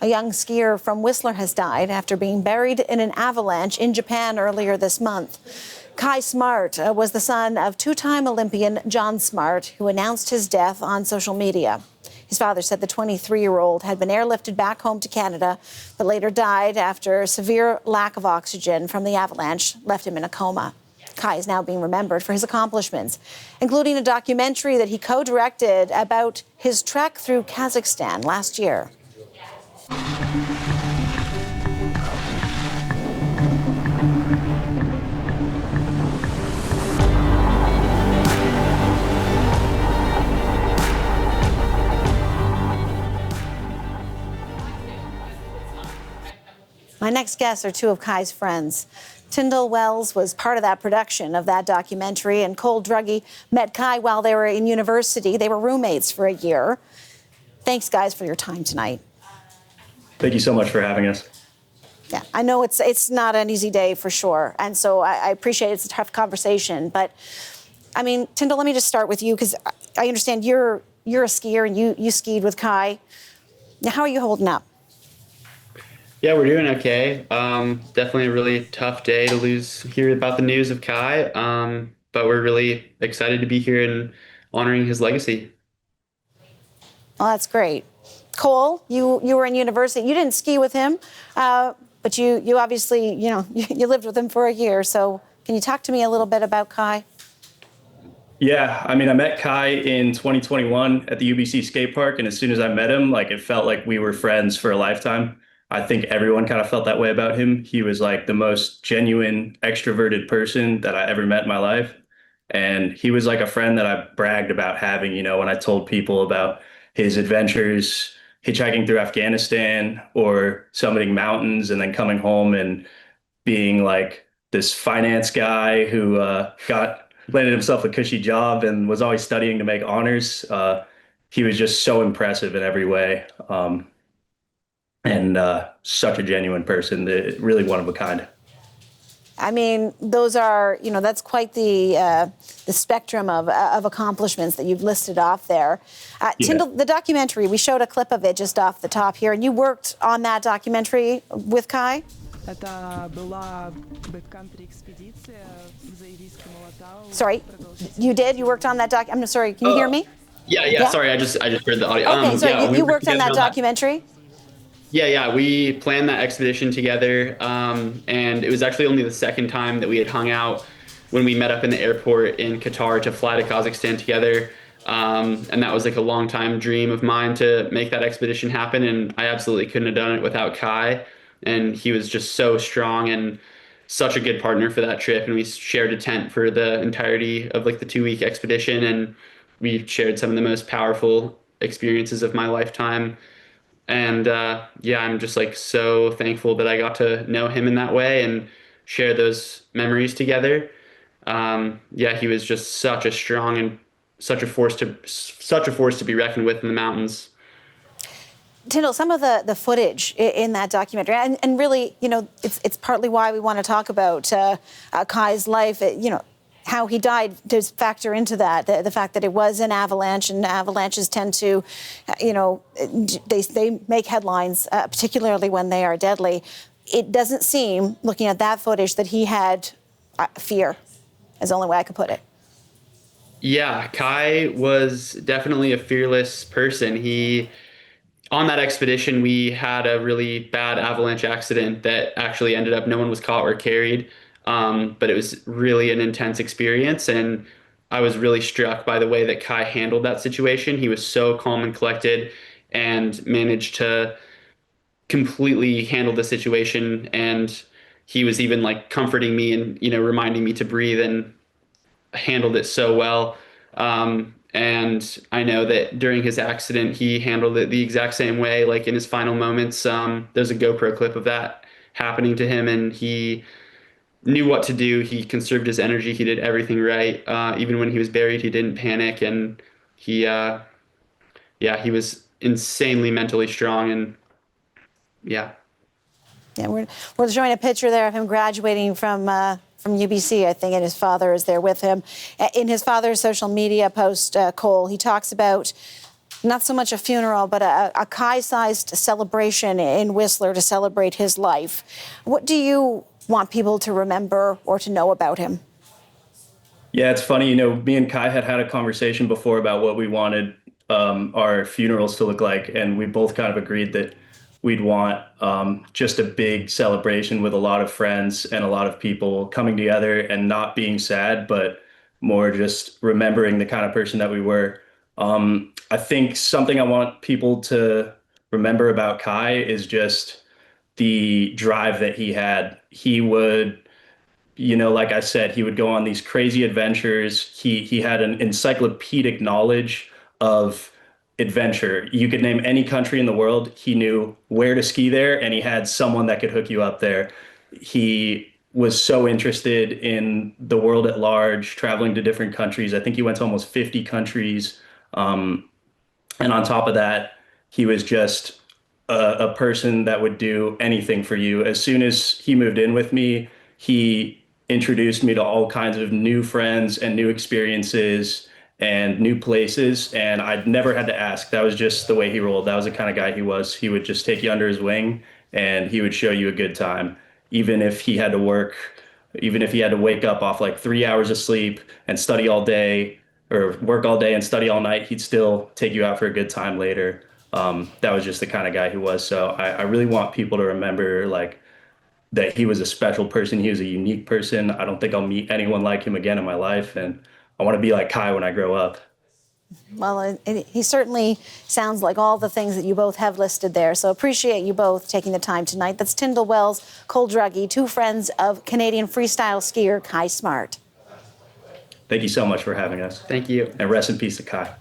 A young skier from Whistler has died after being buried in an avalanche in Japan earlier this month. Kai Smart was the son of two-time Olympian John Smart, who announced his death on social media. His father said the 23-year-old had been airlifted back home to Canada, but later died after severe lack of oxygen from the avalanche left him in a coma. Kai is now being remembered for his accomplishments, including a documentary that he co-directed about his trek through Kazakhstan last year. My next guests are two of Kai's friends. Tyndall Wells was part of that production of that documentary, and Cole Drugge met Kai while they were in university. They were roommates for a year. Thanks, guys, for your time tonight. Thank you so much for having us. Yeah, I know it's not an easy day for sure, and so I appreciate it's a tough conversation. But I mean, Tyndall, let me just start with you, because I understand you're a skier and you skied with Kai. Now, how are you holding up? Yeah, we're doing okay. Definitely a really tough day to hear about the news of Kai, but we're really excited to be here and honoring his legacy. Well, that's great. Cole, you were in university. You didn't ski with him, but you obviously, you lived with him for a year. So can you talk to me a little bit about Kai? Yeah, I mean, I met Kai in 2021 at the UBC skate park, and as soon as I met him, it felt like we were friends for a lifetime. I think everyone kind of felt that way about him. He was like the most genuine, extroverted person that I ever met in my life. And he was like a friend that I bragged about having, when I told people about his adventures, hitchhiking through Afghanistan or summiting mountains and then coming home and being like this finance guy who landed himself a cushy job and was always studying to make honors. He was just so impressive in every way. And such a genuine person, really one of a kind. I mean, those are, that's quite the spectrum of accomplishments that you've listed off there. Tyndall, the documentary, we showed a clip of it just off the top here, and you worked on that documentary with Kai? Sorry, you did? You worked on that I'm sorry, can you hear me? Yeah. Sorry, I just heard the audio. Okay, so you worked on that documentary? Yeah, we planned that expedition together, and it was actually only the second time that we had hung out when we met up in the airport in Qatar to fly to Kazakhstan together, and that was like a long time dream of mine to make that expedition happen, and I absolutely couldn't have done it without Kai, and he was just so strong and such a good partner for that trip, and we shared a tent for the entirety of like the 2-week expedition, and we shared some of the most powerful experiences of my lifetime. And I'm just like so thankful that I got to know him in that way and share those memories together. He was just such a strong and such a force to be reckoned with in the mountains. Tyndall, some of the footage in that documentary, and really, it's partly why we want to talk about Kai's life. How he died does factor into that. The fact that it was an avalanche, and avalanches tend to, they make headlines, particularly when they are deadly. It doesn't seem, looking at that footage, that he had fear, is the only way I could put it. Yeah, Kai was definitely a fearless person. On that expedition, we had a really bad avalanche accident that actually ended up no one was caught or carried. But it was really an intense experience, and I was really struck by the way that Kai handled that situation. He was so calm and collected and managed to completely handle the situation, and he was even like comforting me and, reminding me to breathe, and handled it so well. And I know that during his accident, he handled it the exact same way, like in his final moments. There's a GoPro clip of that happening to him, and he knew what to do. He conserved his energy. He did everything right. Even when he was buried, he didn't panic, and he was insanely mentally strong. And yeah, we're showing a picture there of him graduating from UBC, I think, and his father is there with him. In his father's social media post, Cole, he talks about Not so much a funeral, but a Kai-sized celebration in Whistler to celebrate his life. What do you want people to remember or to know about him? Yeah, it's funny. Me and Kai had a conversation before about what we wanted our funerals to look like, and we both kind of agreed that we'd want just a big celebration with a lot of friends and a lot of people coming together and not being sad, but more just remembering the kind of person that we were. I think something I want people to remember about Kai is just the drive that he had. He would, like I said, he would go on these crazy adventures. He had an encyclopedic knowledge of adventure. You could name any country in the world. He knew where to ski there, and he had someone that could hook you up there. He was so interested in the world at large, traveling to different countries. I think he went to almost 50 countries. And on top of that, he was just a person that would do anything for you. As soon as he moved in with me, he introduced me to all kinds of new friends and new experiences and new places. And I'd never had to ask. That was just the way he rolled. That was the kind of guy he was. He would just take you under his wing and he would show you a good time. Even if he had to work, even if he had to wake up off like 3 hours of sleep and study all day, or work all day and study all night, he'd still take you out for a good time later. That was just the kind of guy he was. So I really want people to remember that he was a special person. He was a unique person. I don't think I'll meet anyone like him again in my life. And I want to be like Kai when I grow up. Well, he certainly sounds like all the things that you both have listed there. So appreciate you both taking the time tonight. That's Tyndall Wells, Cole Drugge, two friends of Canadian freestyle skier Kai Smart. Thank you so much for having us. Thank you. And rest in peace to Kai.